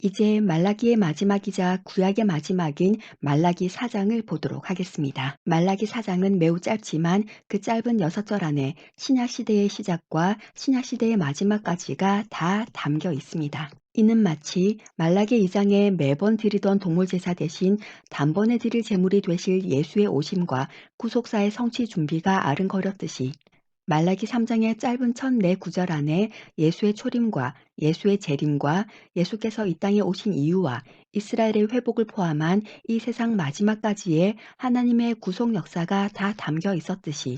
이제 말라기의 마지막이자 구약의 마지막인 말라기 4장을 보도록 하겠습니다. 말라기 4장은 매우 짧지만 그 짧은 6절 안에 신약 시대의 시작과 신약 시대의 마지막까지가 다 담겨 있습니다. 이는 마치 말라기 2장에 매번 드리던 동물 제사 대신 단번에 드릴 제물이 되실 예수의 오심과 구속사의 성취 준비가 아른거렸듯이 말라기 3장의 짧은 첫 네 구절 안에 예수의 초림과 예수의 재림과 예수께서 이 땅에 오신 이유와 이스라엘의 회복을 포함한 이 세상 마지막까지의 하나님의 구속 역사가 다 담겨 있었듯이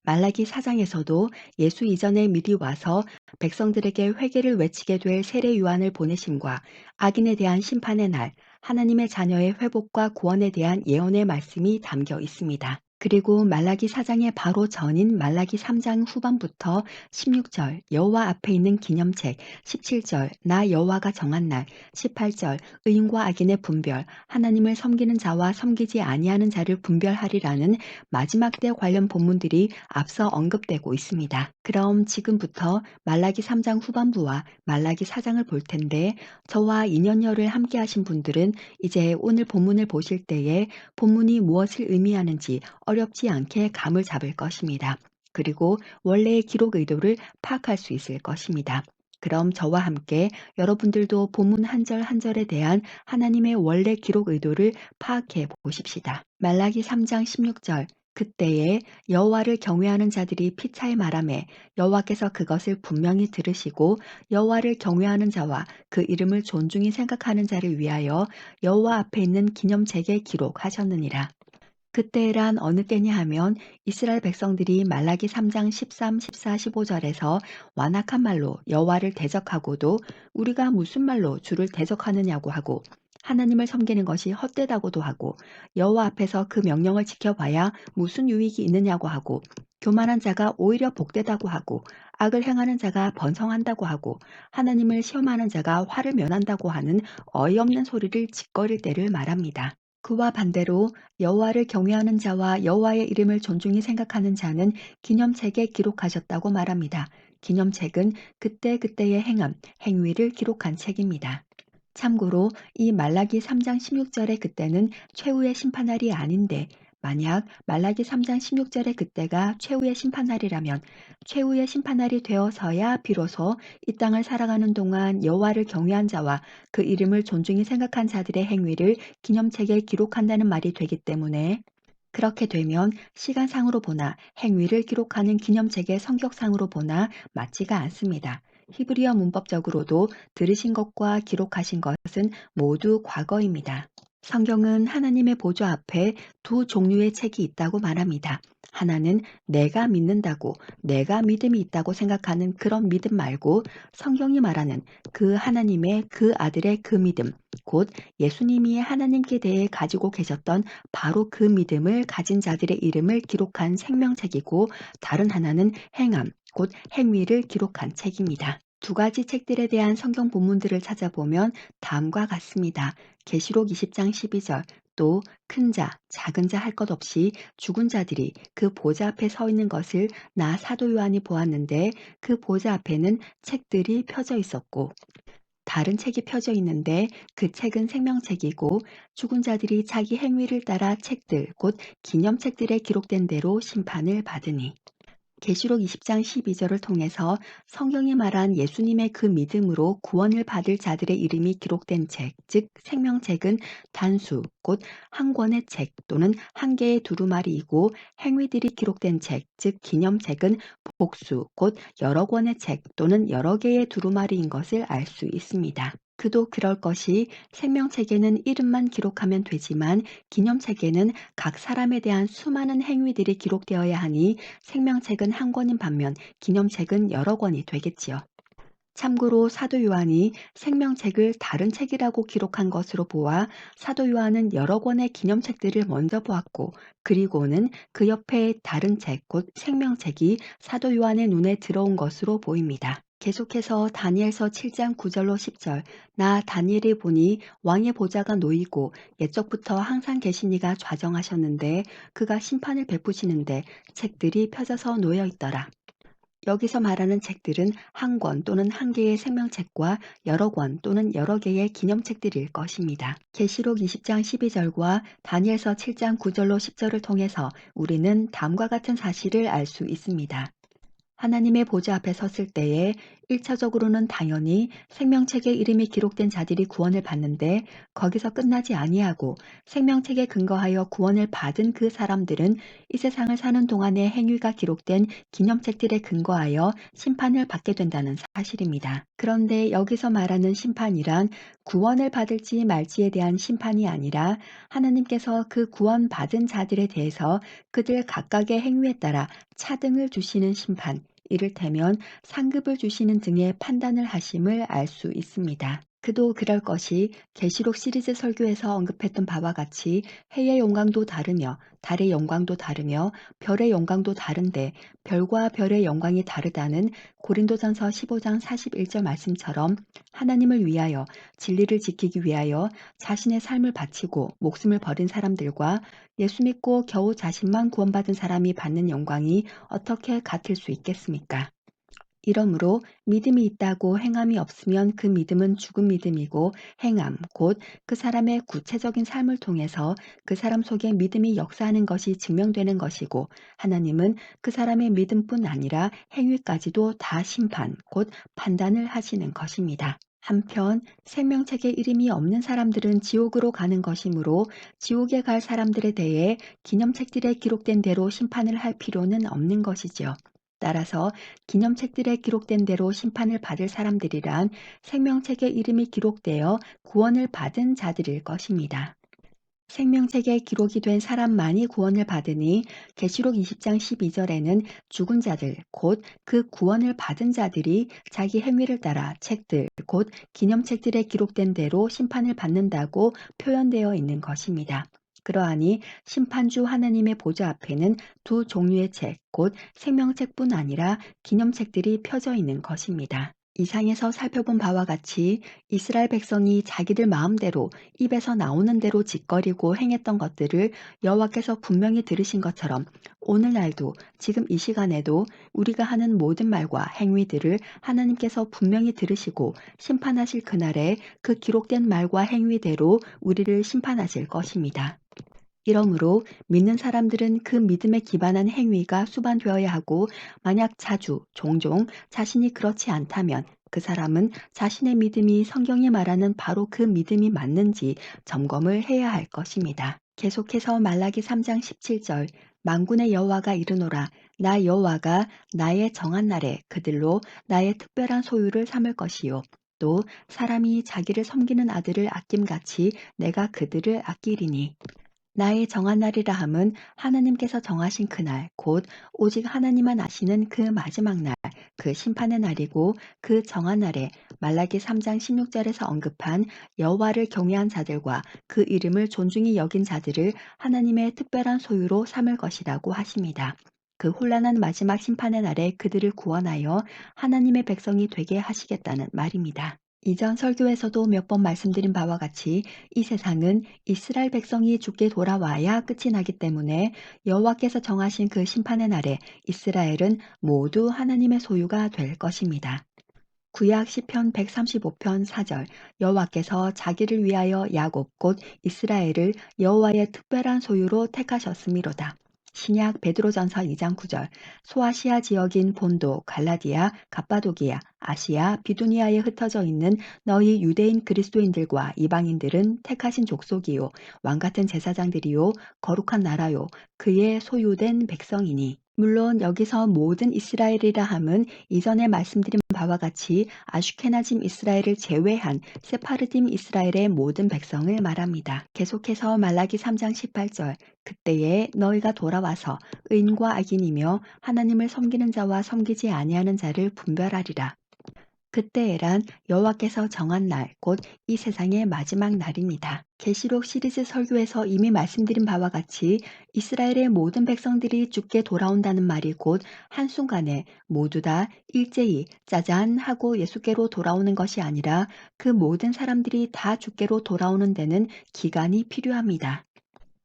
말라기 4장에서도 예수 이전에 미리 와서 백성들에게 회개를 외치게 될 세례 요한을 보내심과 악인에 대한 심판의 날, 하나님의 자녀의 회복과 구원에 대한 예언의 말씀이 담겨 있습니다. 그리고 말라기 4장의 바로 전인 말라기 3장 후반부터 16절 여호와 앞에 있는 기념책, 17절 나 여호와가 정한 날, 18절 의인과 악인의 분별, 하나님을 섬기는 자와 섬기지 아니하는 자를 분별하리라는 마지막 때 관련 본문들이 앞서 언급되고 있습니다. 그럼 지금부터 말라기 3장 후반부와 말라기 4장을 볼 텐데 저와 2년여를 함께 하신 분들은 이제 오늘 본문을 보실 때에 본문이 무엇을 의미하는지 어렵지 않게 감을 잡을 것입니다. 그리고 원래의 기록 의도를 파악할 수 있을 것입니다. 그럼 저와 함께 여러분들도 본문 한 절 한 절에 대한 하나님의 원래 기록 의도를 파악해 보십시다. 말라기 3장 16절 그때에 여호와를 경외하는 자들이 피차에 말하매 여호와께서 그것을 분명히 들으시고 여호와를 경외하는 자와 그 이름을 존중히 생각하는 자를 위하여 여호와 앞에 있는 기념책에 기록하셨느니라. 그때란 어느 때냐 하면 이스라엘 백성들이 말라기 3장 13, 14, 15절에서 완악한 말로 여호와를 대적하고도 우리가 무슨 말로 주를 대적하느냐고 하고 하나님을 섬기는 것이 헛되다고도 하고 여호와 앞에서 그 명령을 지켜봐야 무슨 유익이 있느냐고 하고 교만한 자가 오히려 복되다고 하고 악을 행하는 자가 번성한다고 하고 하나님을 시험하는 자가 화를 면한다고 하는 어이없는 소리를 짓거릴 때를 말합니다. 그와 반대로 여호와를 경외하는 자와 여호와의 이름을 존중히 생각하는 자는 기념책에 기록하셨다고 말합니다. 기념책은 그때그때의 행함, 행위를 기록한 책입니다. 참고로 이 말라기 3장 16절의 그때는 최후의 심판날이 아닌데 만약 말라기 3장 16절의 그때가 최후의 심판날이라면 최후의 심판날이 되어서야 비로소 이 땅을 살아가는 동안 여호와를 경외한 자와 그 이름을 존중히 생각한 자들의 행위를 기념책에 기록한다는 말이 되기 때문에 그렇게 되면 시간상으로 보나 행위를 기록하는 기념책의 성격상으로 보나 맞지가 않습니다. 히브리어 문법적으로도 들으신 것과 기록하신 것은 모두 과거입니다. 성경은 하나님의 보좌 앞에 두 종류의 책이 있다고 말합니다. 하나는 내가 믿는다고, 내가 믿음이 있다고 생각하는 그런 믿음 말고 성경이 말하는 그 하나님의 그 아들의 그 믿음, 곧 예수님이 하나님께 대해 가지고 계셨던 바로 그 믿음을 가진 자들의 이름을 기록한 생명책이고 다른 하나는 행함, 곧 행위를 기록한 책입니다. 두 가지 책들에 대한 성경 본문들을 찾아보면 다음과 같습니다. 계시록 20장 12절 또 큰 자, 작은 자 할 것 없이 죽은 자들이 그 보좌 앞에 서 있는 것을 나 사도 요한이 보았는데 그 보좌 앞에는 책들이 펴져 있었고 다른 책이 펴져 있는데 그 책은 생명책이고 죽은 자들이 자기 행위를 따라 책들 곧 기념책들에 기록된 대로 심판을 받으니 계시록 20장 12절을 통해서 성경이 말한 예수님의 그 믿음으로 구원을 받을 자들의 이름이 기록된 책, 즉 생명책은 단수, 곧 한 권의 책 또는 한 개의 두루마리이고 행위들이 기록된 책, 즉 기념책은 복수, 곧 여러 권의 책 또는 여러 개의 두루마리인 것을 알 수 있습니다. 그도 그럴 것이 생명책에는 이름만 기록하면 되지만 기념책에는 각 사람에 대한 수많은 행위들이 기록되어야 하니 생명책은 한 권인 반면 기념책은 여러 권이 되겠지요. 참고로 사도 요한이 생명책을 다른 책이라고 기록한 것으로 보아 사도 요한은 여러 권의 기념책들을 먼저 보았고 그리고는 그 옆에 다른 책, 곧 생명책이 사도 요한의 눈에 들어온 것으로 보입니다. 계속해서 다니엘서 7장 9절로 10절 나 다니엘이 보니 왕의 보좌가 놓이고 옛적부터 항상 계시니가 좌정하셨는데 그가 심판을 베푸시는데 책들이 펴져서 놓여 있더라. 여기서 말하는 책들은 한 권 또는 한 개의 생명책과 여러 권 또는 여러 개의 기념책들일 것입니다. 계시록 20장 12절과 다니엘서 7장 9절로 10절을 통해서 우리는 다음과 같은 사실을 알 수 있습니다. 하나님의 보좌 앞에 섰을 때에 1차적으로는 당연히 생명책에 이름이 기록된 자들이 구원을 받는데 거기서 끝나지 아니하고 생명책에 근거하여 구원을 받은 그 사람들은 이 세상을 사는 동안의 행위가 기록된 기념책들에 근거하여 심판을 받게 된다는 사실입니다. 그런데 여기서 말하는 심판이란 구원을 받을지 말지에 대한 심판이 아니라 하나님께서 그 구원받은 자들에 대해서 그들 각각의 행위에 따라 차등을 주시는 심판, 이를테면 상급을 주시는 등의 판단을 하심을 알 수 있습니다. 그도 그럴 것이 계시록 시리즈 설교에서 언급했던 바와 같이 해의 영광도 다르며 달의 영광도 다르며 별의 영광도 다른데 별과 별의 영광이 다르다는 고린도전서 15장 41절 말씀처럼 하나님을 위하여 진리를 지키기 위하여 자신의 삶을 바치고 목숨을 버린 사람들과 예수 믿고 겨우 자신만 구원받은 사람이 받는 영광이 어떻게 같을 수 있겠습니까? 이러므로 믿음이 있다고 행함이 없으면 그 믿음은 죽은 믿음이고 행함, 곧 그 사람의 구체적인 삶을 통해서 그 사람 속에 믿음이 역사하는 것이 증명되는 것이고 하나님은 그 사람의 믿음뿐 아니라 행위까지도 다 심판, 곧 판단을 하시는 것입니다. 한편 생명책에 이름이 없는 사람들은 지옥으로 가는 것이므로 지옥에 갈 사람들에 대해 기념책들에 기록된 대로 심판을 할 필요는 없는 것이지요. 따라서 기념책들에 기록된 대로 심판을 받을 사람들이란 생명책에 이름이 기록되어 구원을 받은 자들일 것입니다. 생명책에 기록이 된 사람만이 구원을 받으니 계시록 20장 12절에는 죽은 자들 곧 그 구원을 받은 자들이 자기 행위를 따라 책들 곧 기념책들에 기록된 대로 심판을 받는다고 표현되어 있는 것입니다. 그러하니 심판주 하나님의 보좌 앞에는 두 종류의 책, 곧 생명책뿐 아니라 기념책들이 펴져 있는 것입니다. 이상에서 살펴본 바와 같이 이스라엘 백성이 자기들 마음대로 입에서 나오는 대로 짓거리고 행했던 것들을 여호와께서 분명히 들으신 것처럼 오늘날도 지금 이 시간에도 우리가 하는 모든 말과 행위들을 하나님께서 분명히 들으시고 심판하실 그날에 그 기록된 말과 행위대로 우리를 심판하실 것입니다. 이러므로 믿는 사람들은 그 믿음에 기반한 행위가 수반되어야 하고 만약 자주, 종종 자신이 그렇지 않다면 그 사람은 자신의 믿음이 성경이 말하는 바로 그 믿음이 맞는지 점검을 해야 할 것입니다. 계속해서 말라기 3장 17절 만군의 여호와가 이르노라 나 여호와가 나의 정한 날에 그들로 나의 특별한 소유를 삼을 것이요 또 사람이 자기를 섬기는 아들을 아낌같이 내가 그들을 아끼리니 나의 정한 날이라 함은 하나님께서 정하신 그날, 곧 오직 하나님만 아시는 그 마지막 날, 그 심판의 날이고 그 정한 날에 말라기 3장 16절에서 언급한 여호와를 경외한 자들과 그 이름을 존중히 여긴 자들을 하나님의 특별한 소유로 삼을 것이라고 하십니다. 그 혼란한 마지막 심판의 날에 그들을 구원하여 하나님의 백성이 되게 하시겠다는 말입니다. 이전 설교에서도 몇 번 말씀드린 바와 같이 이 세상은 이스라엘 백성이 죽게 돌아와야 끝이 나기 때문에 여호와께서 정하신 그 심판의 날에 이스라엘은 모두 하나님의 소유가 될 것입니다. 구약 시편 135편 4절 여호와께서 자기를 위하여 야곱 곧 이스라엘을 여호와의 특별한 소유로 택하셨음이로다. 신약 베드로전서 2장 9절 소아시아 지역인 본도, 갈라디아, 갑바도기아, 아시아, 비두니아에 흩어져 있는 너희 유대인 그리스도인들과 이방인들은 택하신 족속이요 왕같은 제사장들이요 거룩한 나라요 그의 소유된 백성이니 물론 여기서 모든 이스라엘이라 함은 이전에 말씀드린 바와 같이 아슈케나짐 이스라엘을 제외한 세파르딤 이스라엘의 모든 백성을 말합니다. 계속해서 말라기 3장 18절 그때에 너희가 돌아와서 의인과 악인이며 하나님을 섬기는 자와 섬기지 아니하는 자를 분별하리라. 그때에란 여호와께서 정한 날, 곧 이 세상의 마지막 날입니다. 계시록 시리즈 설교에서 이미 말씀드린 바와 같이 이스라엘의 모든 백성들이 죽게 돌아온다는 말이 곧 한순간에 모두 다 일제히 짜잔 하고 예수께로 돌아오는 것이 아니라 그 모든 사람들이 다 주께로 돌아오는 데는 기간이 필요합니다.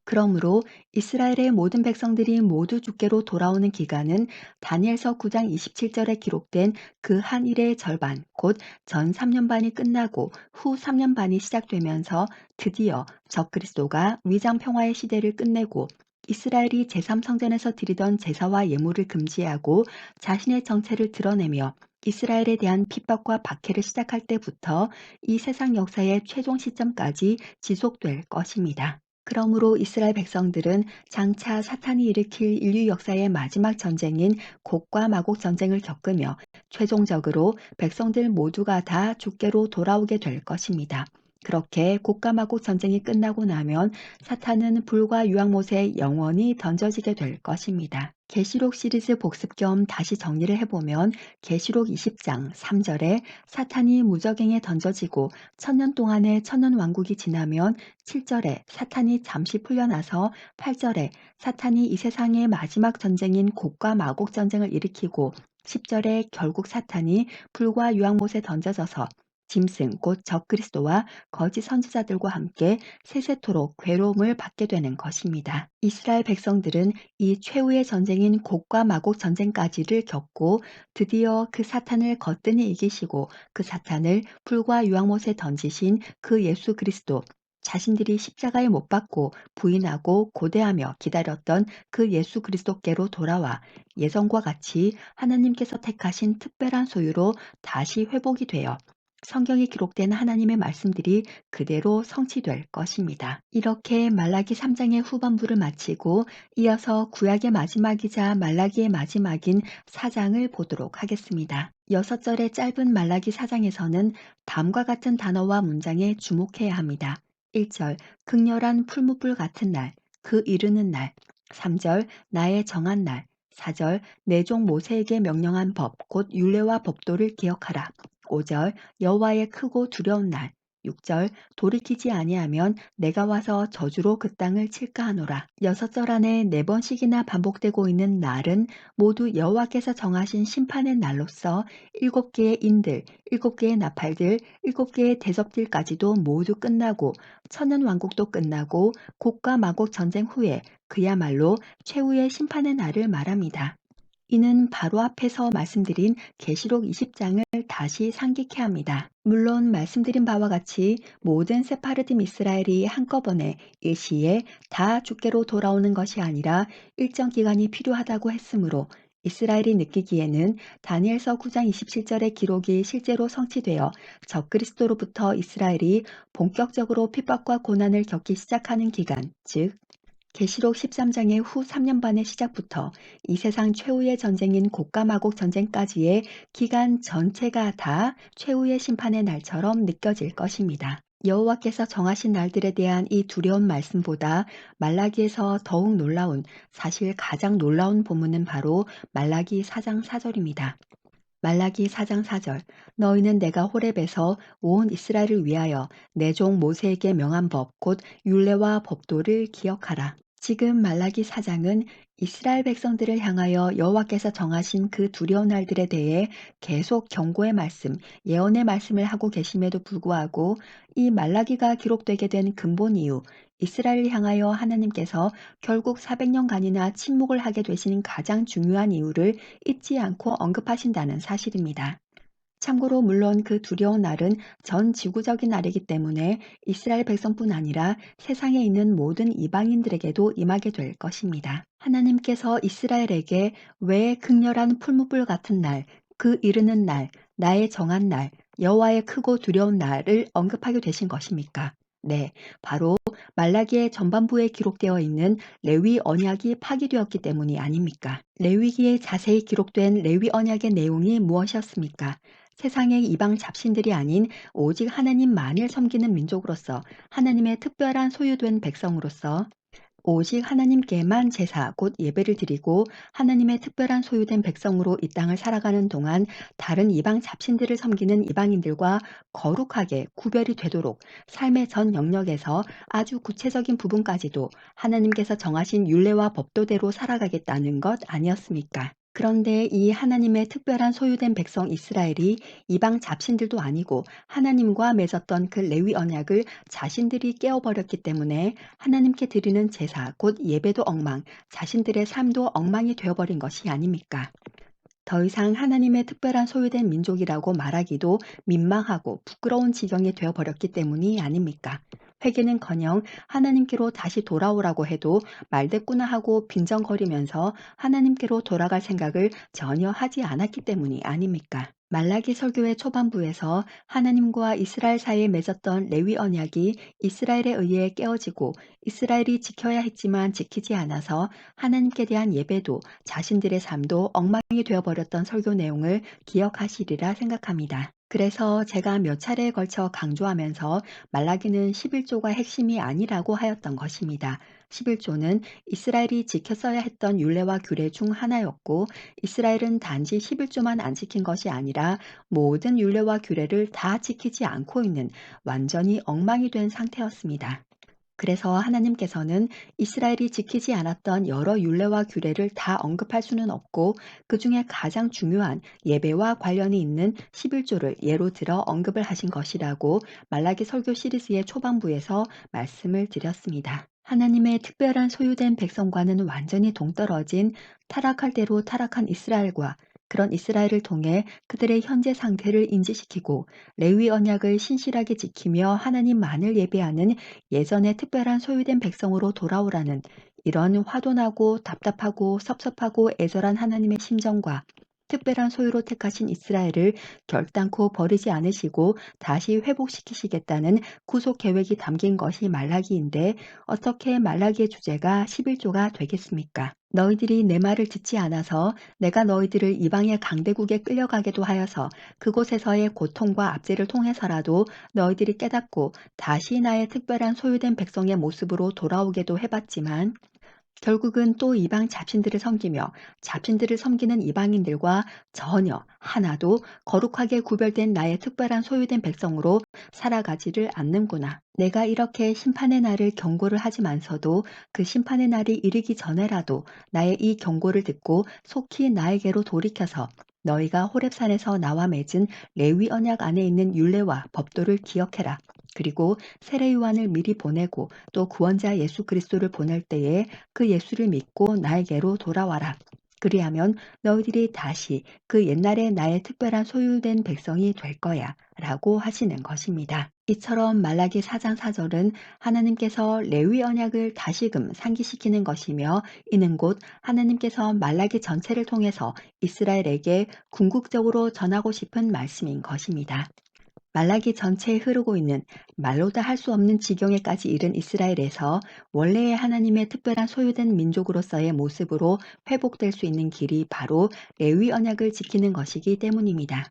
그러므로 이스라엘의 모든 백성들이 모두 주께로 돌아오는 기간은 다니엘서 9장 27절에 기록된 그 한 일의 절반, 곧 전 3년 반이 끝나고 후 3년 반이 시작되면서 드디어 적그리스도가 위장 평화의 시대를 끝내고 이스라엘이 제3성전에서 드리던 제사와 예물을 금지하고 자신의 정체를 드러내며 이스라엘에 대한 핍박과 박해를 시작할 때부터 이 세상 역사의 최종 시점까지 지속될 것입니다. 그러므로 이스라엘 백성들은 장차 사탄이 일으킬 인류 역사의 마지막 전쟁인 곡과 마곡 전쟁을 겪으며 최종적으로 백성들 모두가 다 주께로 돌아오게 될 것입니다. 그렇게 곡과 마곡 전쟁이 끝나고 나면 사탄은 불과 유황못에 영원히 던져지게 될 것입니다. 계시록 시리즈 복습 겸 다시 정리를 해보면 계시록 20장 3절에 사탄이 무저갱에 던져지고 1000년 동안의 천년왕국이 지나면 7절에 사탄이 잠시 풀려나서 8절에 사탄이 이 세상의 마지막 전쟁인 곡과 마곡 전쟁을 일으키고 10절에 결국 사탄이 불과 유황못에 던져져서 짐승 곧 적그리스도와 거짓 선지자들과 함께 세세토록 괴로움을 받게 되는 것입니다. 이스라엘 백성들은 이 최후의 전쟁인 곡과 마곡 전쟁까지를 겪고 드디어 그 사탄을 거뜬히 이기시고 그 사탄을 불과 유황못에 던지신 그 예수 그리스도 자신들이 십자가에 못 박고 부인하고 고대하며 기다렸던 그 예수 그리스도께로 돌아와 예전과 같이 하나님께서 택하신 특별한 소유로 다시 회복이 되어 성경에 기록된 하나님의 말씀들이 그대로 성취될 것입니다. 이렇게 말라기 3장의 후반부를 마치고 이어서 구약의 마지막이자 말라기의 마지막인 4장을 보도록 하겠습니다. 6절의 짧은 말라기 4장에서는 다음과 같은 단어와 문장에 주목해야 합니다. 1절 극렬한 풀무불 같은 날, 그 이르는 날. 3절 나의 정한 날. 4절 내 종 모세에게 명령한 법, 곧 율례와 법도를 기억하라. 5절 여호와의 크고 두려운 날. 6절 돌이키지 아니하면 내가 와서 저주로 그 땅을 칠까 하노라. 6절 안에 4번씩이나 반복되고 있는 날은 모두 여호와께서 정하신 심판의 날로서 7개의 인들, 7개의 나팔들, 7개의 대접들까지도 모두 끝나고 천년왕국도 끝나고 곡과 마곡 전쟁 후에 그야말로 최후의 심판의 날을 말합니다. 이는 바로 앞에서 말씀드린 계시록 20장을 다시 상기케 합니다. 물론 말씀드린 바와 같이 모든 세파르즘 이스라엘이 한꺼번에 일시에 다 주께로 돌아오는 것이 아니라 일정 기간이 필요하다고 했으므로 이스라엘이 느끼기에는 다니엘서 9장 27절의 기록이 실제로 성취되어 적그리스도로부터 이스라엘이 본격적으로 핍박과 고난을 겪기 시작하는 기간, 즉 계시록 13장의 후 3년 반의 시작부터 이 세상 최후의 전쟁인 곡과 마곡 전쟁까지의 기간 전체가 다 최후의 심판의 날처럼 느껴질 것입니다. 여호와께서 정하신 날들에 대한 이 두려운 말씀보다 말라기에서 더욱 놀라운, 사실 가장 놀라운 본문은 바로 말라기 4장 4절입니다. 말라기 4장 4절 너희는 내가 호렙에서 온 이스라엘을 위하여 내 종 모세에게 명한 법 곧 율례와 법도를 기억하라. 지금 말라기 4장은 이스라엘 백성들을 향하여 여호와께서 정하신 그 두려운 날들에 대해 계속 경고의 말씀, 예언의 말씀을 하고 계심에도 불구하고 이 말라기가 기록되게 된 근본 이유, 이스라엘을 향하여 하나님께서 결국 400년간이나 침묵을 하게 되신 가장 중요한 이유를 잊지 않고 언급하신다는 사실입니다. 참고로 물론 그 두려운 날은 전 지구적인 날이기 때문에 이스라엘 백성뿐 아니라 세상에 있는 모든 이방인들에게도 임하게 될 것입니다. 하나님께서 이스라엘에게 왜 극렬한 풀무불 같은 날, 그 이르는 날, 나의 정한 날, 여호와의 크고 두려운 날을 언급하게 되신 것입니까? 네, 바로 말라기의 전반부에 기록되어 있는 레위 언약이 파기되었기 때문이 아닙니까? 레위기에 자세히 기록된 레위 언약의 내용이 무엇이었습니까? 세상의 이방 잡신들이 아닌 오직 하나님만을 섬기는 민족으로서 하나님의 특별한 소유된 백성으로서 오직 하나님께만 제사 곧 예배를 드리고 하나님의 특별한 소유된 백성으로 이 땅을 살아가는 동안 다른 이방 잡신들을 섬기는 이방인들과 거룩하게 구별이 되도록 삶의 전 영역에서 아주 구체적인 부분까지도 하나님께서 정하신 율례와 법도대로 살아가겠다는 것 아니었습니까? 그런데 이 하나님의 특별한 소유된 백성 이스라엘이 이방 잡신들도 아니고 하나님과 맺었던 그 레위 언약을 자신들이 깨어버렸기 때문에 하나님께 드리는 제사, 곧 예배도 엉망, 자신들의 삶도 엉망이 되어버린 것이 아닙니까? 더 이상 하나님의 특별한 소유된 민족이라고 말하기도 민망하고 부끄러운 지경이 되어버렸기 때문이 아닙니까? 회개는커녕 하나님께로 다시 돌아오라고 해도 말대꾸나 하고 빈정거리면서 하나님께로 돌아갈 생각을 전혀 하지 않았기 때문이 아닙니까? 말라기 설교의 초반부에서 하나님과 이스라엘 사이에 맺었던 레위 언약이 이스라엘에 의해 깨어지고 이스라엘이 지켜야 했지만 지키지 않아서 하나님께 대한 예배도 자신들의 삶도 엉망이 되어버렸던 설교 내용을 기억하시리라 생각합니다. 그래서 제가 몇 차례에 걸쳐 강조하면서 말라기는 11조가 핵심이 아니라고 하였던 것입니다. 11조는 이스라엘이 지켰어야 했던 율례와 규례 중 하나였고 이스라엘은 단지 11조만 안 지킨 것이 아니라 모든 율례와 규례를 다 지키지 않고 있는 완전히 엉망이 된 상태였습니다. 그래서 하나님께서는 이스라엘이 지키지 않았던 여러 율례와 규례를 다 언급할 수는 없고 그 중에 가장 중요한 예배와 관련이 있는 11조를 예로 들어 언급을 하신 것이라고 말라기 설교 시리즈의 초반부에서 말씀을 드렸습니다. 하나님의 특별한 소유된 백성과는 완전히 동떨어진 타락할 대로 타락한 이스라엘과 그런 이스라엘을 통해 그들의 현재 상태를 인지시키고 레위 언약을 신실하게 지키며 하나님만을 예배하는 예전에 특별한 소유된 백성으로 돌아오라는 이런 화돈하고 답답하고 섭섭하고 애절한 하나님의 심정과 특별한 소유로 택하신 이스라엘을 결단코 버리지 않으시고 다시 회복시키시겠다는 구속 계획이 담긴 것이 말라기인데 어떻게 말라기의 주제가 11조가 되겠습니까? 너희들이 내 말을 듣지 않아서 내가 너희들을 이방의 강대국에 끌려가게도 하여서 그곳에서의 고통과 압제를 통해서라도 너희들이 깨닫고 다시 나의 특별한 소유된 백성의 모습으로 돌아오게도 해봤지만 결국은 또 이방 잡신들을 섬기며 잡신들을 섬기는 이방인들과 전혀 하나도 거룩하게 구별된 나의 특별한 소유된 백성으로 살아가지를 않는구나. 내가 이렇게 심판의 날을 경고를 하지만서도 그 심판의 날이 이르기 전에라도 나의 이 경고를 듣고 속히 나에게로 돌이켜서 너희가 호렙산에서 나와 맺은 레위 언약 안에 있는 율례와 법도를 기억해라. 그리고 세례 요한을 미리 보내고 또 구원자 예수 그리스도를 보낼 때에 그 예수를 믿고 나에게로 돌아와라. 그리하면 너희들이 다시 그 옛날에 나의 특별한 소유된 백성이 될 거야. 라고 하시는 것입니다. 이처럼 말라기 4장 4절은 하나님께서 레위 언약을 다시금 상기시키는 것이며 이는 곧 하나님께서 말라기 전체를 통해서 이스라엘에게 궁극적으로 전하고 싶은 말씀인 것입니다. 말라기 전체에 흐르고 있는 말로 다 할 수 없는 지경에까지 이른 이스라엘에서 원래의 하나님의 특별한 소유된 민족으로서의 모습으로 회복될 수 있는 길이 바로 레위 언약을 지키는 것이기 때문입니다.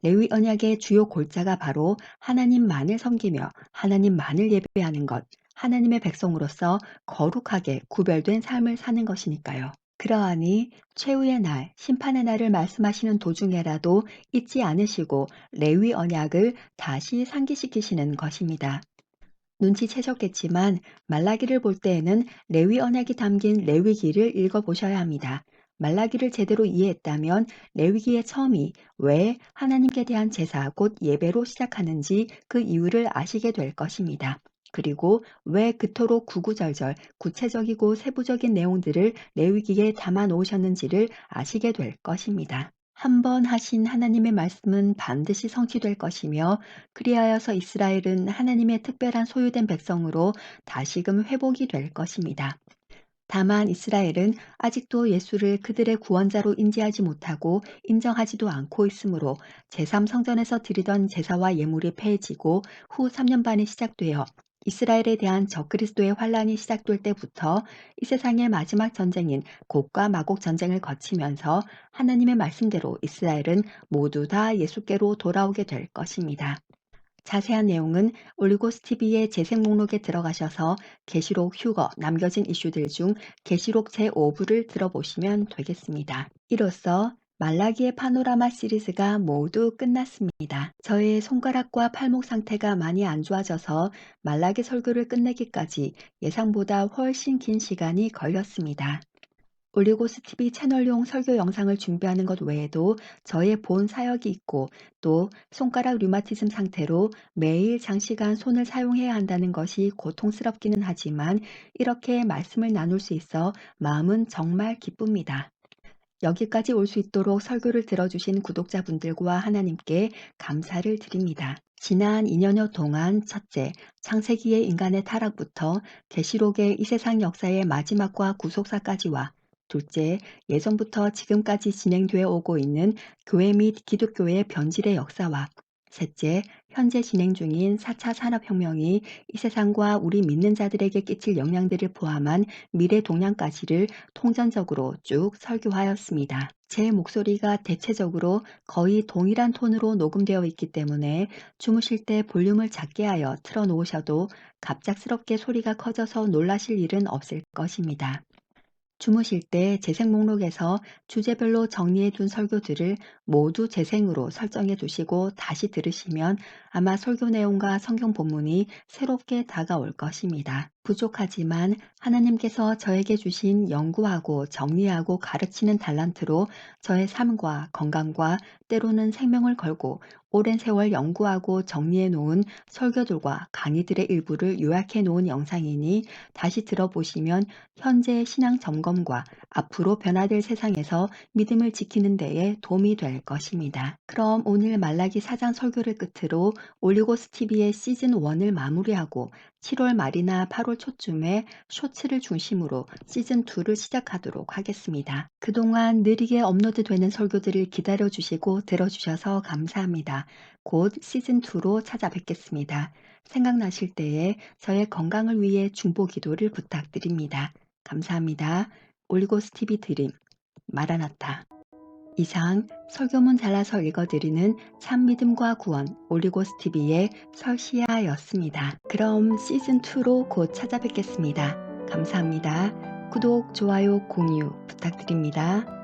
레위 언약의 주요 골자가 바로 하나님만을 섬기며 하나님만을 예배하는 것, 하나님의 백성으로서 거룩하게 구별된 삶을 사는 것이니까요. 그러하니 최후의 날, 심판의 날을 말씀하시는 도중에라도 잊지 않으시고 레위 언약을 다시 상기시키시는 것입니다. 눈치채셨겠지만 말라기를 볼 때에는 레위 언약이 담긴 레위기를 읽어보셔야 합니다. 말라기를 제대로 이해했다면 레위기의 처음이 왜 하나님께 대한 제사 곧 예배로 시작하는지 그 이유를 아시게 될 것입니다. 그리고 왜 그토록 구구절절 구체적이고 세부적인 내용들을 레위기에 담아 놓으셨는지를 아시게 될 것입니다. 한 번 하신 하나님의 말씀은 반드시 성취될 것이며 그리하여서 이스라엘은 하나님의 특별한 소유된 백성으로 다시금 회복이 될 것입니다. 다만 이스라엘은 아직도 예수를 그들의 구원자로 인지하지 못하고 인정하지도 않고 있으므로 제3성전에서 드리던 제사와 예물이 폐해지고 후 3년 반이 시작되어 이스라엘에 대한 적그리스도의 환란이 시작될 때부터 이 세상의 마지막 전쟁인 곡과 마곡 전쟁을 거치면서 하나님의 말씀대로 이스라엘은 모두 다 예수께로 돌아오게 될 것입니다. 자세한 내용은 올리고스 TV의 재생 목록에 들어가셔서 계시록 휴거 남겨진 이슈들 중 계시록 제5부를 들어보시면 되겠습니다. 이로써 말라기의 파노라마 시리즈가 모두 끝났습니다. 저의 손가락과 팔목 상태가 많이 안 좋아져서 말라기 설교를 끝내기까지 예상보다 훨씬 긴 시간이 걸렸습니다. 올리고스 TV 채널용 설교 영상을 준비하는 것 외에도 저의 본 사역이 있고 또 손가락 류마티즘 상태로 매일 장시간 손을 사용해야 한다는 것이 고통스럽기는 하지만 이렇게 말씀을 나눌 수 있어 마음은 정말 기쁩니다. 여기까지 올 수 있도록 설교를 들어주신 구독자분들과 하나님께 감사를 드립니다. 지난 2년여 동안 첫째, 창세기의 인간의 타락부터 계시록의 이 세상 역사의 마지막과 구속사까지와 둘째, 예전부터 지금까지 진행되어 오고 있는 교회 및 기독교의 변질의 역사와 셋째, 현재 진행 중인 4차 산업혁명이 이 세상과 우리 믿는 자들에게 끼칠 영향들을 포함한 미래 동향까지를 통전적으로 쭉 설교하였습니다. 제 목소리가 대체적으로 거의 동일한 톤으로 녹음되어 있기 때문에 주무실 때 볼륨을 작게 하여 틀어놓으셔도 갑작스럽게 소리가 커져서 놀라실 일은 없을 것입니다. 주무실 때 재생 목록에서 주제별로 정리해 둔 설교들을 모두 재생으로 설정해 두시고 다시 들으시면 아마 설교 내용과 성경 본문이 새롭게 다가올 것입니다. 부족하지만 하나님께서 저에게 주신 연구하고 정리하고 가르치는 달란트로 저의 삶과 건강과 때로는 생명을 걸고 오랜 세월 연구하고 정리해 놓은 설교들과 강의들의 일부를 요약해 놓은 영상이니 다시 들어보시면 현재의 신앙 점검과 앞으로 변화될 세상에서 믿음을 지키는 데에 도움이 될 것입니다. 그럼 오늘 말라기 4장 설교를 끝으로 올리고스 TV의 시즌 1을 마무리하고 7월 말이나 8월 초쯤에 쇼츠를 중심으로 시즌 2를 시작하도록 하겠습니다. 그동안 느리게 업로드되는 설교들을 기다려주시고 들어주셔서 감사합니다. 곧 시즌 2로 찾아뵙겠습니다. 생각나실 때에 저의 건강을 위해 중보 기도를 부탁드립니다. 감사합니다. 올리고스 TV 드림 마라나타. 이상 설교문 잘라서 읽어드리는 참믿음과 구원 올리고스 TV의 설시아였습니다. 그럼 시즌 2로 곧 찾아뵙겠습니다. 감사합니다. 구독, 좋아요, 공유 부탁드립니다.